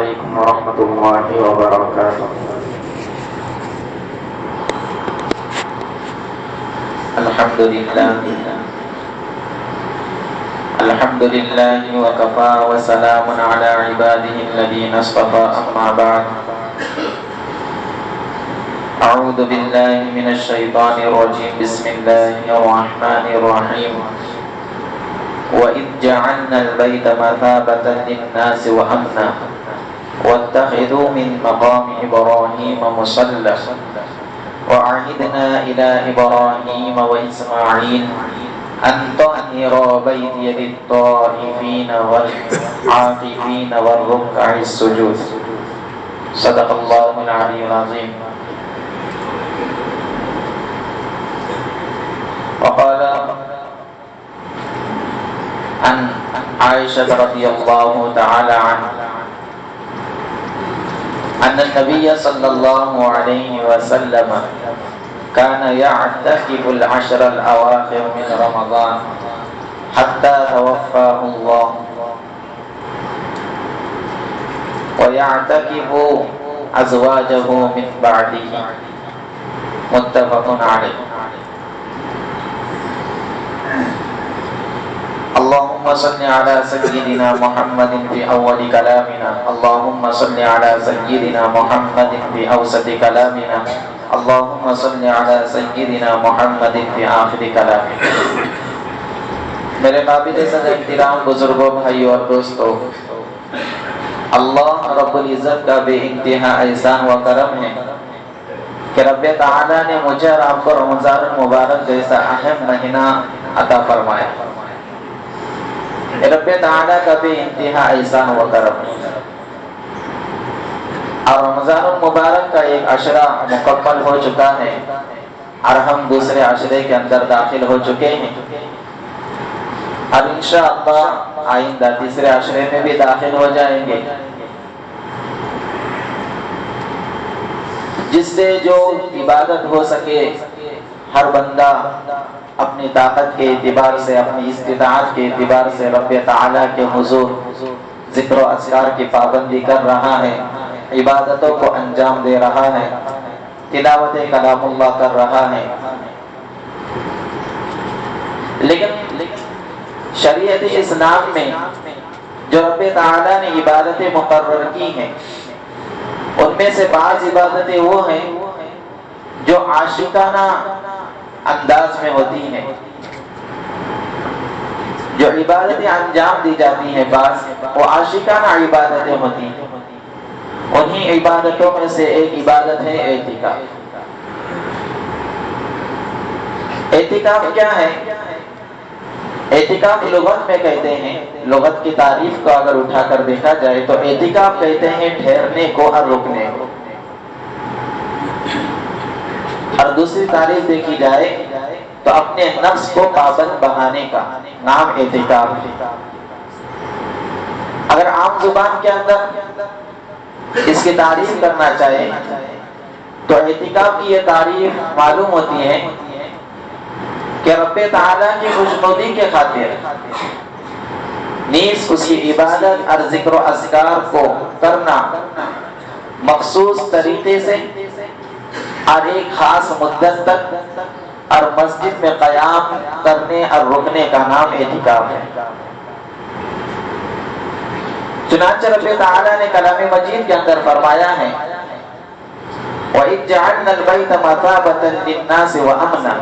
عليكم ورحمة الله وبركاته. الحمد لله وكفى وسلام على عباده الذين اصطفى أما بعد. أعوذ بالله من الشيطان الرجيم. بسم الله الرحمن الرحيم. وإذ جعلنا البيت مثابة للناس وأمنا واتخذوا من مقام إبراهيم مصلى وعهدنا إلى إبراهيم وإسماعيل أن طهر بيتي للطائفين والعاكفين والركع السجود. صدق الله العلي العظيم. وقال عن عائشة رضي الله تعالى عنها أن النبي صلى الله عليه وسلم كان يعتكف العشر الأواخر من رمضان حتى توفاه الله ويعتكف أزواجه من بعده. متفق عليه. اللهم صل على سيدنا محمد في أول كلامنا. اللهم صل على سيدنا محمد في أوسط كلامنا. اللهم صل على سيدنا محمد في آخر كلامنا. میرے قابل عزت احترام بزرگوں، بھائیوں اور دوستوں، اللہ رب العزت کا بے انتہا احسان و کرم ہے کہ رب تعالیٰ نے مجھے اور آپ کو رمضان المبارک جیسا اہم مہینہ عطا فرمایا. رب تعالیٰ کا بے انتہا احسان و کرم. اور رمضان المبارک کا ایک عشرہ مکمل ہو چکا ہے اور ہم دوسرے عشرے کے اندر داخل ہو چکے ہیں اور انشاءاللہ آئندہ تیسرے عشرے میں بھی داخل ہو جائیں گے، جس سے جو عبادت ہو سکے ہر بندہ اپنی طاقت کے اعتبار سے، اپنی استطاعت کے اعتبار سے رب تعالیٰ کے حضور ذکر و اذکار کی پابندی کر رہا ہے، عبادتوں کو انجام دے رہا ہے، تلاوت کلام اللہ کر رہا ہے. لیکن شریعت اسلام میں جو رب تعالیٰ نے عبادتیں مقرر کی ہیں، ان میں سے بعض عبادتیں وہ ہیں جو عاشقانہ انداز میں ہوتی ہیں، جو عبادتیں انجام دی جاتی ہیں، بعض وہ عاشقانہ عبادتیں ہوتی ہیں. انہی عبادتوں میں سے ایک عبادت ہے اعتکاف. اعتکاف کیا ہے؟ اعتکاف لغت میں کہتے ہیں، لغت کی تعریف کو اگر اٹھا کر دیکھا جائے تو اعتکاف کہتے ہیں ٹھہرنے کو اور رکنے کو. اور دوسری تعریف دیکھی جائے تو اپنے نفس کو پابند بنانے کا نام اعتکاف ہے. اگر عام زبان کے اندر اس کی تعریف کرنا چاہے تو اعتکاف کی یہ تعریف معلوم ہوتی ہے کہ رب تعالیٰ کی خوشنودی کے خاطر نیز اس کی عبادت اور ذکر و اذکار کو کرنا مخصوص طریقے سے اور ایک خاص مدت تک اور مسجد میں قیام کرنے اور رکنے کا نام اعتکاف ہے. چنانچہ رب تعالیٰ نے کلام مجید کے اندر فرمایا ہے وَإِذْ جَعَلْنَا الْبَيْتَ مَثَابَةً لِلنَّاسِ وَأَمْنًا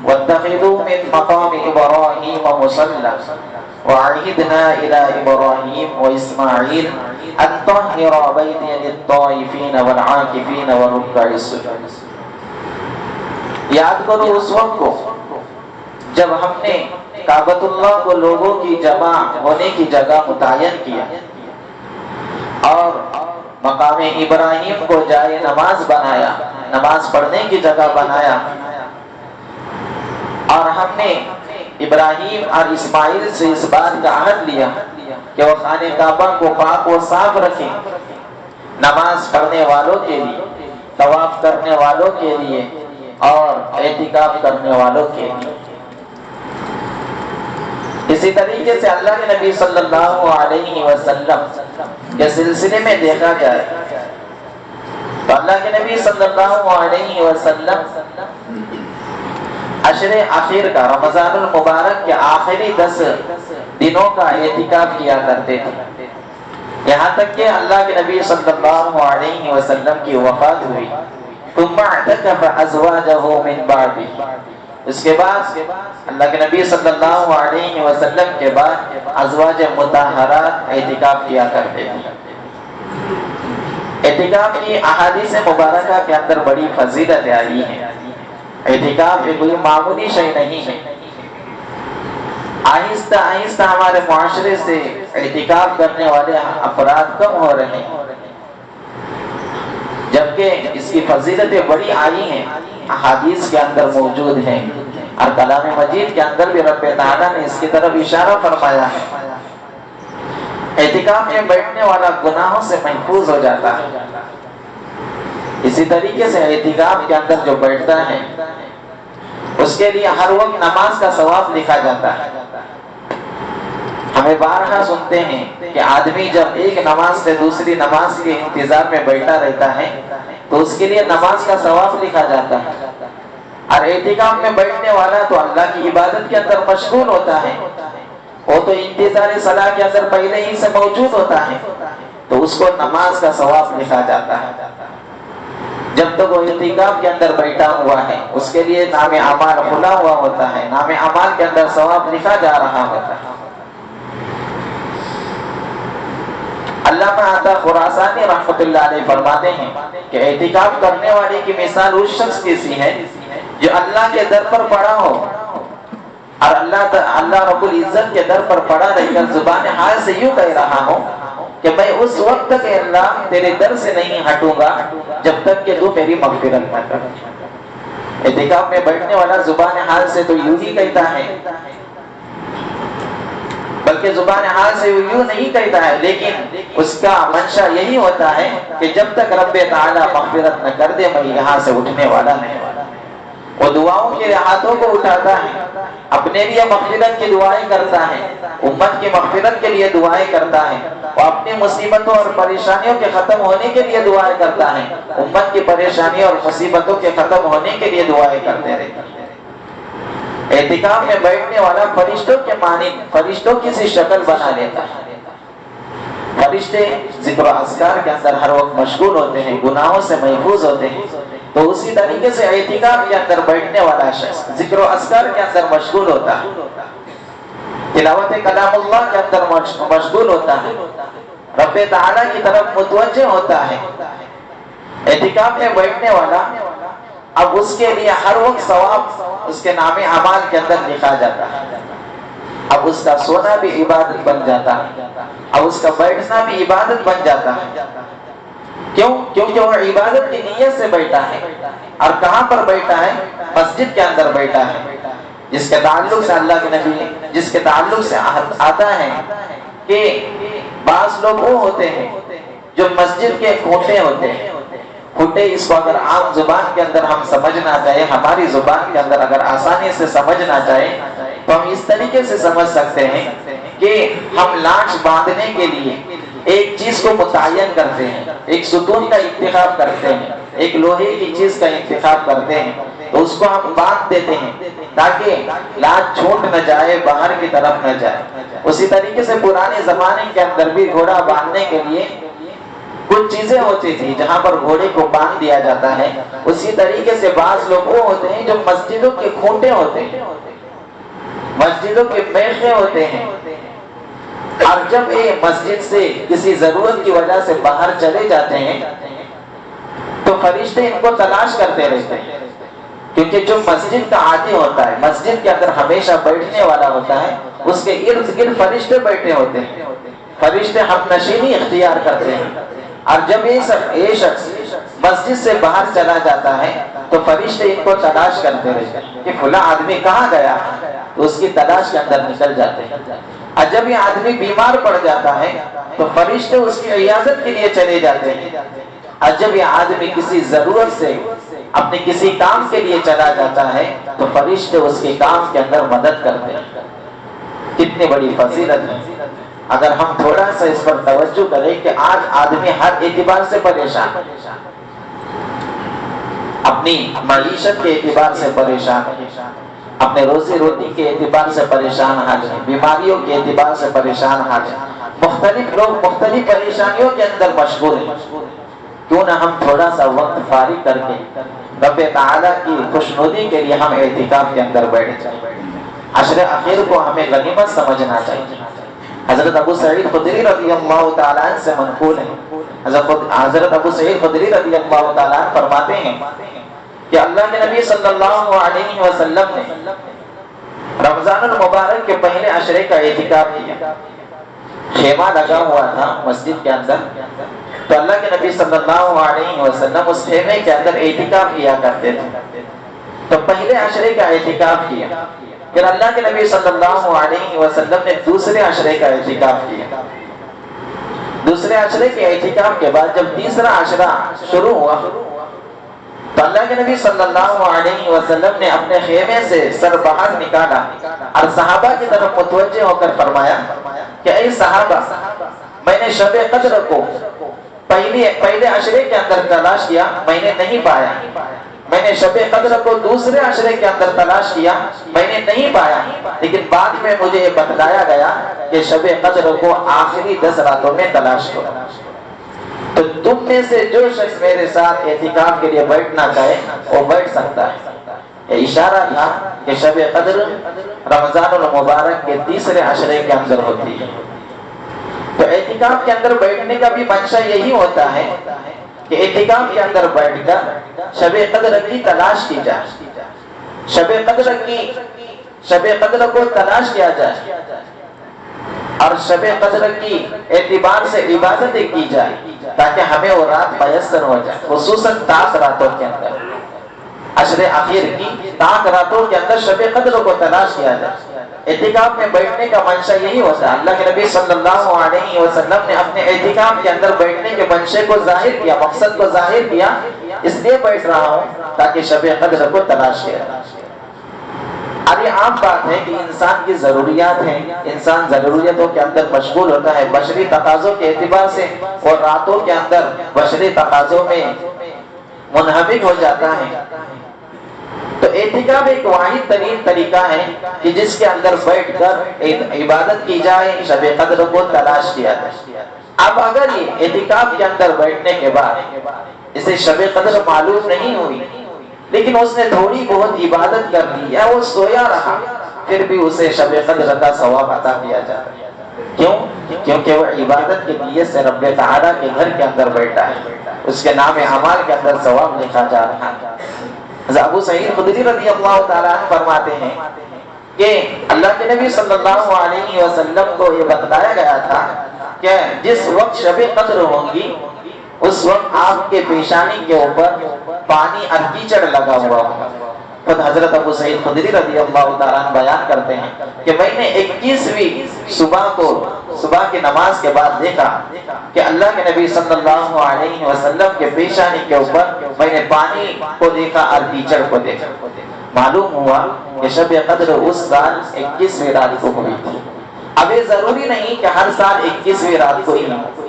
وَاتَّخِذُوا مِن مَّقَامِ إِبْرَاهِيمَ مُصَلًّى وَعَهِدْنَا إِلَى إِبْرَاهِيمَ وَإِسْمَاعِيلَ أَن طَهِّرَ بَيْتِيَ لِلطَّائِفِينَ وَالْعَاكِفِينَ وَرُكَّعِ السُّجُودِ. یاد کرو اس وقت کو جب ہم نے کعبۃ اللہ کو لوگوں کی جمع ہونے کی جگہ متعین کیا اور مقام ابراہیم کو جائے نماز بنایا، نماز پڑھنے کی جگہ بنایا، اور ہم نے ابراہیم اور اسماعیل سے اس بات کا عہد لیا کہ وہ خانہ کعبہ کو پاک و صاف رکھیں، نماز پڑھنے والوں کے لیے، طواف کرنے والوں کے لیے اور اعتکاف کرنے والوں کے لیے. اس اسی طریقے سے اللہ کے نبی صلی اللہ علیہ وسلم کے سلسلے میں دیکھا جائے تو اللہ کے نبی صلی اللہ علیہ وسلم عشر اخیر کا، رمضان المبارک کے آخری 10 دنوں کا اعتکاف کیا کرتے تھے، یہاں تک کہ اللہ کے نبی صلی اللہ علیہ وسلم کی وفات ہوئی۔ ثم اعتکف ازواجہ من بعد، اس کے بعد اللہ کے نبی صلی اللہ علیہ وسلم کے بعد ازواج مطہرات اعتکاف کیا کرتے تھے۔ اعتکاف کی احادیث مبارکہ کے اندر بڑی فضیلت آئی ہے۔ اعتکاف کوئی معمولی شے نہیں ہے۔ آہستہ آہستہ ہمارے معاشرے سے اعتکاف کرنے والے افراد کم ہو رہے ہیں، جبکہ اس کی فضیلتیں بڑی آئی ہیں، احادیث کے اندر موجود ہیں، اور کلام مجید کے اندر بھی رب تعالیٰ نے اس کی طرف اشارہ فرمایا ہے۔ اعتکاف میں بیٹھنے والا گناہوں سے محفوظ ہو جاتا ہے۔ اسی طریقے سے اعتکاف کے اندر جو بیٹھتا ہے اس کے لیے ہر وقت نماز کا ثواب لکھا جاتا ہے۔ ہمیں بارہا سنتے ہیں کہ آدمی جب ایک نماز سے دوسری نماز کے انتظار میں بیٹھا رہتا ہے تو اس کے لیے نماز کا ثواب لکھا جاتا ہے، اور اعتکاف میں بیٹھنے والا تو اللہ کی عبادت کے اندر مشغول ہوتا ہے، وہ تو انتظار صلاح کے اندر پہلے ہی سے موجود ہوتا ہے، تو اس کو نماز کا ثواب لکھا جاتا ہے۔ جب تک وہ اعتکاف کے اندر بیٹھا ہوا ہے اس کے لیے نام اعمال کھلا ہوا ہوتا ہے، نام اعمال کے اندر ثواب لکھا جا رہا ہوتا ہے۔ علامہ عطا خراسانی رحمۃ اللہ علیہ فرماتے ہیں کہ اعتکاف کرنے والے کی مثال اس شخص کی سی ہے جو اللہ کے در پر پڑا ہو، اور اللہ رب العزت کے در پر پڑا رہ کر زبان حال سے یوں کہہ رہا ہو کہ میں اس وقت تک اے اللہ تیرے در سے نہیں ہٹوں گا جب تک کہ تو میری مغفرت نہ کر۔ اعتکاف میں بیٹھنے والا زبان حال سے تو یوں ہی کہتا ہے، بلکہ زبان حال سے یوں نہیں کہتا ہے، لیکن اس کا منشا یہی ہوتا ہے کہ جب تک رب تعالیٰ مغفرت نہ کر دے میں یہاں سے اٹھنے والا نہیں۔ وہ دعاؤں کے ہاتھوں کو اٹھاتا ہے، اپنے لیے مغفرت کی دعائیں کرتا ہے، امت کی مغفرت کے لیے دعائیں کرتا ہے، وہ اپنی مصیبتوں اور پریشانیوں کے ختم ہونے کے لیے دعائیں کرتا ہے، امت کی پریشانیوں اور مصیبتوں کے ختم ہونے کے لیے دعائیں کرتے رہتا ہے۔ اعتکاف میں بیٹھنے والا فرشتوں کے مانند فرشتوں کی سی شکل بنا لیتا ہے۔ فرشتے ذکر و اذکار کے اندر ہر وقت مشغول ہوتے ہیں، گناہوں سے محفوظ ہوتے ہیں، تو اسی طریقے سے اعتکاف کے اندر بیٹھنے والا شخص ذکر و اذکار کے اندر مشغول ہوتا ہے، تلاوت کلام اللہ کے اندر مشغول ہوتا ہے، رب تعالیٰ کی طرف متوجہ ہوتا ہے۔ اعتکاف میں بیٹھنے والا اب اس کے لیے ہر وقت ثواب اس کے نام اعمال کے اندر لکھا جاتا ہے۔ اب اس کا سونا بھی عبادت بن جاتا ہے، اب اس کا بیٹھنا بھی عبادت بن جاتا ہے۔ کیوں؟ کیونکہ وہ عبادت کی نیت سے بیٹھا ہے، اور کہاں پر بیٹھا ہے؟ مسجد کے اندر بیٹھا ہے، جس کے تعلق سے اللہ کے نبی جس کے تعلق سے آتا ہے کہ بعض لوگ وہ ہوتے ہیں جو مسجد کے کھوٹے ہوتے ہیں۔ کھوٹے اس کو اگر عام زبان کے اندر ہم سمجھنا چاہیں، ہماری زبان کے اندر اگر آسانی سے سمجھنا چاہیں تو ہم اس طریقے سے سمجھ سکتے ہیں کہ ہم لاش باندھنے کے لیے ایک چیز کو متعین کرتے ہیں، ایک ستون کا انتخاب کرتے ہیں، ایک لوہے کی چیز کا انتخاب کرتے ہیں، تو اس کو ہم باندھ دیتے ہیں تاکہ لاش چھوٹ نہ جائے، باہر کی طرف نہ جائے۔ اسی طریقے سے پرانے زمانے کے اندر بھی گھوڑا باندھنے کے لیے کچھ چیزیں ہوتی تھی جہاں پر گھوڑے کو باندھ دیا جاتا ہے۔ اسی طریقے سے بعض لوگ وہ ہوتے ہیں جو مسجدوں کے کھوٹے ہوتے ہیں، مسجدوں کے میخے ہوتے ہیں، اور جب یہ مسجد سے کسی ضرورت کی وجہ سے باہر چلے جاتے ہیں تو فرشتے ان کو تلاش کرتے رہتے ہیں، کیونکہ جو مسجد کا عادی ہوتا ہے، مسجد کے اندر ہمیشہ بیٹھنے والا ہوتا ہے، اس کے ارد گرد فرشتے بیٹھے ہوتے ہیں، فرشتے ہم نشینی اختیار کرتے ہیں، اور جب یہ شخص مسجد سے باہر چلا جاتا ہے تو فرشتے ان کو تلاش کرتے رہتے ہیں کہ فلاں آدمی کہاں گیا، تو اس کی تلاش کے اندر نکل جاتے ہیں۔ اور جب یہ آدمی بیمار پڑ جاتا ہے تو فرشتے اس کی عیادت کے لیے چلے جاتے ہیں، اور جب یہ آدمی کسی ضرورت سے اپنے کسی کام کے لیے چلا جاتا ہے تو فرشتے اس کے کام کے اندر مدد کرتے ہیں۔ کتنی بڑی فضیلت ہے۔ اگر ہم تھوڑا سا اس پر توجہ کریں کہ آج آدمی ہر اعتبار سے پریشان ہے، اپنی معیشت کے اعتبار سے پریشان ہے، اپنے روزی روٹی کے اعتبار سے پریشان حال ہے، بیماریوں کے اعتبار سے پریشان حال ہے، مختلف لوگ مختلف پریشانیوں کے اندر مشغول ہیں۔ کیوں نہ ہم تھوڑا سا وقت فارغ کر کے رب تعالیٰ کی خوشنودی کے لیے ہم اعتکاف کے اندر بیٹھ جائیں۔ عشر اخیر کو ہمیں غنیمت سمجھنا چاہیے۔ حضرت ابو سعید خدری رضی اللہ تعالیٰ عنہ سے منقول ہے، حضرت ابو سعید خدری رضی اللہ تعالیٰ عنہ فرماتے ہیں کہ اللہ کے نبی صلی اللہ علیہ وسلم نے رمضان المبارک کے پہلے عشرے کا اعتکاف کیا۔ خیمہ لگا ہوا تھا مسجد کے اندر، تو اللہ کے نبی صلی اللہ علیہ وسلم اس خیمے کے اندر اعتکاف کیا کرتے تھے۔ تو پہلے عشرے کا اعتکاف کیا، پھر اللہ کے نبی صلی اللہ علیہ وسلم نے دوسرے عشرے کا اعتکاف کیا۔ دوسرے عشرے کے اعتکاف کے بعد جب تیسرا عشرہ شروع ہوا تو اللہ کے نبی صلی اللہ علیہ وسلم نے اپنے خیمے سے سر باہر نکالا اور صحابہ کی طرف متوجہ ہو کر فرمایا کہ اے صحابہ، میں نے شب قدر کو پہلے عشرے کے اندر تلاش کیا، میں نے نہیں پایا۔ میں نے شب قدر کو دوسرے عشرے کے اندر تلاش کیا، میں نے نہیں پایا، لیکن بعد میں مجھے یہ بتلایا گیا کہ شب قدر کو آخری 10 راتوں میں تلاش کرو۔ تو تم میں سے جو شخص میرے ساتھ اعتکاف کے لیے بیٹھنا چاہے وہ بیٹھ سکتا ہے۔ یہ اشارہ تھا کہ شب قدر رمضان المبارک کے تیسرے عشرے کے اندر ہوتی ہے۔ تو اعتکاف کے اندر بیٹھنے کا بھی منشا یہی ہوتا ہے کہ اعتکاف کے اندر بیٹھ کر شب قدر کی تلاش کی جائے، شب قدر کو تلاش کیا جائے اور شب قدر کی اعتبار سے عبادتیں کی جائے تاکہ ہمیں وہ رات میسر ہو جائے، خصوصاً طاق راتوں کے اندر، عشر اخیر کی طاق راتوں کے اندر شب قدر کو تلاش کیا جائے۔ اعتکاف میں بیٹھنے کا منشا یہی ہوتا ہے۔ اللہ کے نبی صلی اللہ علیہ وسلم نے اپنے اعتکاف کے اندر بیٹھنے کے منشے کو ظاہر کیا، مقصد کو ظاہر کیا، اس لیے بیٹھ رہا ہوں تاکہ شب قدر کو تلاش کیا۔ اب یہ عام بات ہے کہ انسان کی ضروریات ہیں، انسان ضروریتوں کے اندر مشغول ہوتا ہے، بشری تقاضوں کے اعتبار سے اور راتوں کے اندر بشری تقاضوں میں منہمک ہو جاتا ہے۔ تو اعتکاف ایک واحد ترین طریقہ ہے کہ جس کے اندر بیٹھ کر عبادت کی جائے، شب قدر کو تلاش کیا جائے۔ اب اگر یہ اعتکاف کے اندر بیٹھنے کے بعد اسے شب قدر معلوم نہیں ہوئی لیکن اس نے تھوڑی بہت عبادت کر لی یا وہ سویا رہا، پھر بھی اسے شب قدر کا ثواب عطا کیا جاتا ہے۔ کیوں؟ کیونکہ وہ عبادت کی نیت سے رب تعالیٰ کے گھر کے اندر بیٹھا ہے، اس کے نام اعمال کے اندر ثواب لکھا جا رہا ہے۔ ابو سعید خدری رضی اللہ تعالیٰ عنہ فرماتے ہیں کہ اللہ کے نبی صلی اللہ علیہ وسلم کو یہ بتلایا گیا تھا کہ جس وقت شب قدر ہوں گی اس وقت آپ کے پیشانی کے اوپر پانی اور کیچڑ لگا ہوا ہوگا۔ خود حضرت ابو سعید خدری رضی اللہ تعالیٰ عنہ بیان کرتے ہیں کہ میں نے 21ویں صبح کی نماز کے بعد دیکھا کہ اللہ کے نبی صلی اللہ علیہ وسلم کے پیشانی کے اوپر میں نے پانی کو دیکھا اور کیچڑ کو دیکھا۔ معلوم ہوا کہ شب قدر اس سال 21ویں رات کو ہوئی تھی۔ اب یہ ضروری نہیں کہ ہر سال 21ویں رات کو ہی ہو،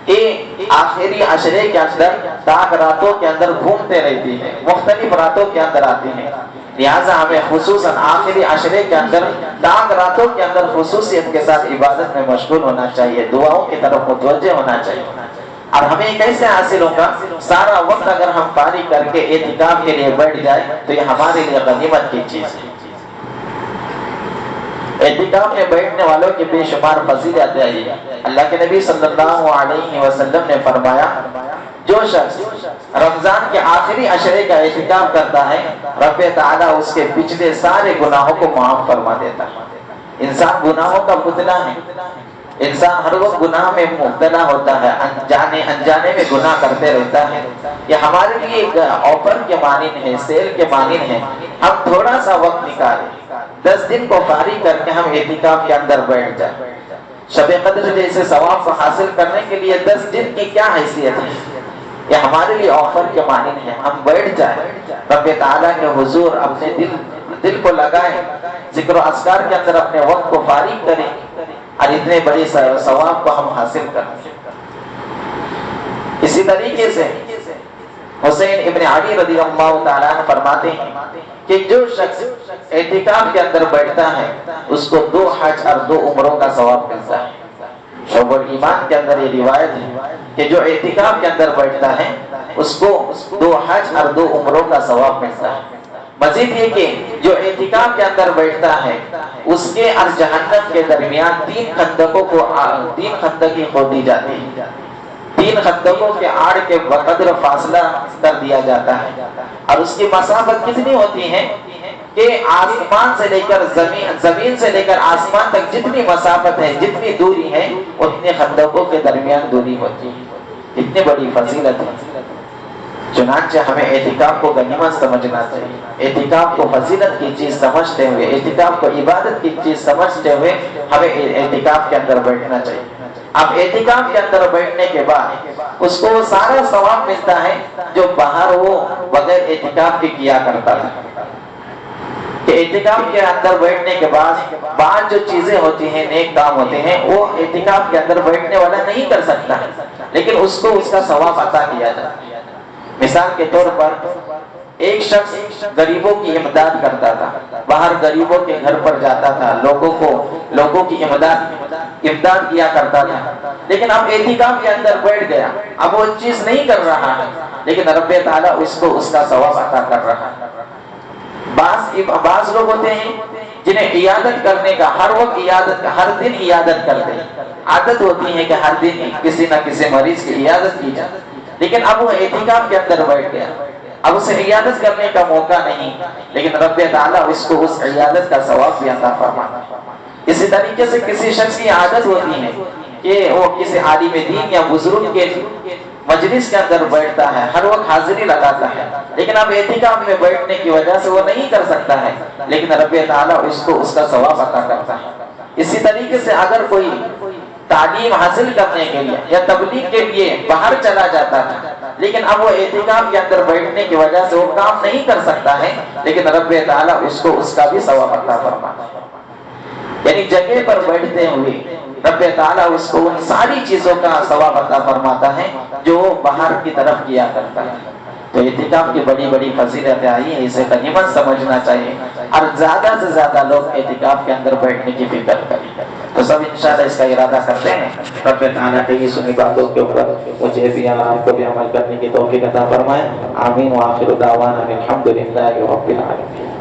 یہ آخری عشرے کے اندر طاق راتوں کے اندر گھومتے رہتی ہے، مختلف راتوں کے اندر آتی ہیں، لہٰذا ہمیں خصوصاً آخری عشرے کے اندر طاق راتوں کے اندر خصوصیت کے ساتھ عبادت میں مشغول ہونا چاہیے، دعاؤں کی طرف متوجہ ہونا چاہیے۔ اور ہمیں کیسے حاصل ہوگا؟ سارا وقت اگر ہم فارغ کر کے اعتکاف کے لیے بیٹھ جائے تو یہ ہمارے لیے غنیمت کی چیز ہے۔ اعتکاف میں بیٹھنے والوں کی بے شمار فضیلت ہے۔ اللہ کے نبی صلی اللہ علیہ وسلم نے فرمایا جو شخص رمضان کے آخری عشرے کا اعتکاف کرتا ہے رب تعالیٰ اس کے پچھلے سارے گناہوں کو معاف فرما دیتا ہے۔ انسان گناہوں کا پتلا ہے، انسان ہر وقت گناہ میں مبتلا ہوتا ہے، انجانے میں گناہ کرتے رہتا ہے۔ یہ ہمارے لیے ایک آفر کے مانند ہے، سیل کے مانند ہے۔ ہم تھوڑا سا وقت نکالیں، 10 دن کو فارغ کر کے ہم اعتکاف کے اندر بیٹھ جائیں۔ شب قدر جیسے ثواب کو حاصل کرنے کے لیے 10 دن کی کیا حیثیت ہے؟ یہ ہمارے لیے آفر کے مانند ہے۔ ہم بیٹھ جائیں، رب تعالیٰ کے حضور اپنے دل کو لگائیں، ذکر و اذکار کے اندر اپنے وقت کو فارغ کریں اور اتنے بڑے ثواب کو ہم حاصل کریں۔ اسی طریقے سے حسین ابن علی رضی اللہ تعالیٰ عنہ فرماتے ہیں کہ جو شخص اعتکاف کے اندر بیٹھتا ہے اس کو 2 حج اور 2 عمروں کا ثواب ملتا ہے۔ شعب الایمان کے اندر یہ روایت ہے کہ جو اعتکاف کے اندر بیٹھتا ہے اس کو 2 حج اور 2 عمروں کا ثواب ملتا ہے۔ مزید یہ کہ جو اعتکاف کے اندر بیٹھتا ہے اس کے اور جہنم کے درمیان 3 خندقیں کھودی جاتی ہیں، 3 خندقوں کے آڑ کے بقدر فاصلہ کر دیا جاتا ہے، اور اس کی مسافت کتنی ہوتی ہے کہ آسمان سے لے کر زمین سے لے کر آسمان تک جتنی مسافت ہے، جتنی دوری ہے، اتنے خندقوں کے درمیان دوری ہوتی ہے۔ اتنی بڑی فضیلت ہے۔ چنانچہ ہمیں اعتکاف کو غنیمت سمجھنا چاہیے، اعتکاف کو فضیلت کی چیز سمجھتے ہوئے، اعتکاف کو عبادت کی چیز سمجھتے ہوئے ہمیں اعتکاف کے اندر بیٹھنا چاہیے۔ اب اعتکاف کے اندر بیٹھنے کے بعد اس کو وہ سارا ثواب ملتا ہے جو باہر وہ بغیر اعتکاف کے کیا کرتا تھا۔ کہ اعتکاف کے اندر بیٹھنے کے بعد جو چیزیں ہوتی ہیں، نیک کام ہوتے ہیں، وہ اعتکاف کے اندر بیٹھنے والا نہیں کر سکتا ہے، لیکن اس کو اس کا ثواب عطا کیا جاتا ہے۔ مثال کے طور پر ایک شخص غریبوں کی امداد کرتا تھا، باہر غریبوں کے گھر پر جاتا تھا، لوگوں کی امداد کیا کرتا تھا، لیکن اب اعتکاف کے اندر بیٹھ گیا، اب وہ چیز نہیں کر رہا ہے، لیکن رب تعالیٰ اس کو اس کا ثواب عطا کر رہا ہے۔ بعض لوگ ہوتے ہیں جنہیں عیادت کرنے کا ہر دن عیادت کرتے ہیں، عادت ہوتی ہے کہ ہر دن کسی نہ کسی مریض کی عیادت کی جائے، لیکن اب وہ اعتکاف کے اندر بیٹھ گیا، اب اسے عیادت کرنے کا موقع نہیں، لیکن رب تعالیٰ اس کو اس عیادت کا ثواب بھی عطا فرماتا ہے۔ اسی طریقے سے کسی شخص کی عادت ہوتی ہے کہ وہ کسی عالم دین یا بزرگ کے مجلس کے اندر بیٹھتا ہے، ہر وقت حاضری لگاتا ہے، لیکن اب اعتکاف میں بیٹھنے کی وجہ سے وہ نہیں کر سکتا ہے، لیکن رب تعالیٰ اس کو اس کا ثواب عطا کرتا ہے۔ اسی طریقے سے اگر کوئی تعلیم حاصل کرنے کے لیے یا تبلیغ کے لیے باہر چلا جاتا ہے، لیکن اب وہ اعتکاف کے اندر بیٹھنے کی وجہ سے وہ کام نہیں کر سکتا ہے، لیکن رب تعالیٰ اس کو اس کا بھی ثواب عطا فرماتا ہے۔ یعنی جگہ پر بیٹھتے ہوئے رب تعالیٰ اس کو ان ساری چیزوں کا ثواب عطا فرماتا ہے جو باہر کی طرف کیا کرتا ہے۔ تو اعتکاف کی بڑی بڑی فضیلتیں آئی ہیں، اسے غنیمت سمجھنا چاہیے، اور زیادہ سے زیادہ لوگ اعتکاف کے اندر بیٹھنے کی فکر کریں۔ تو سب انشاءاللہ اس کا ارادہ کرتے ہیں۔ رب تعالیٰ کی سنی باتوں کے اوپر مجھے بھی اور آپ کو بھی عمل کرنے کی توفیق عطا فرمائے۔ آمین۔ وآخر دعوانا الحمدللہ رب العالمین۔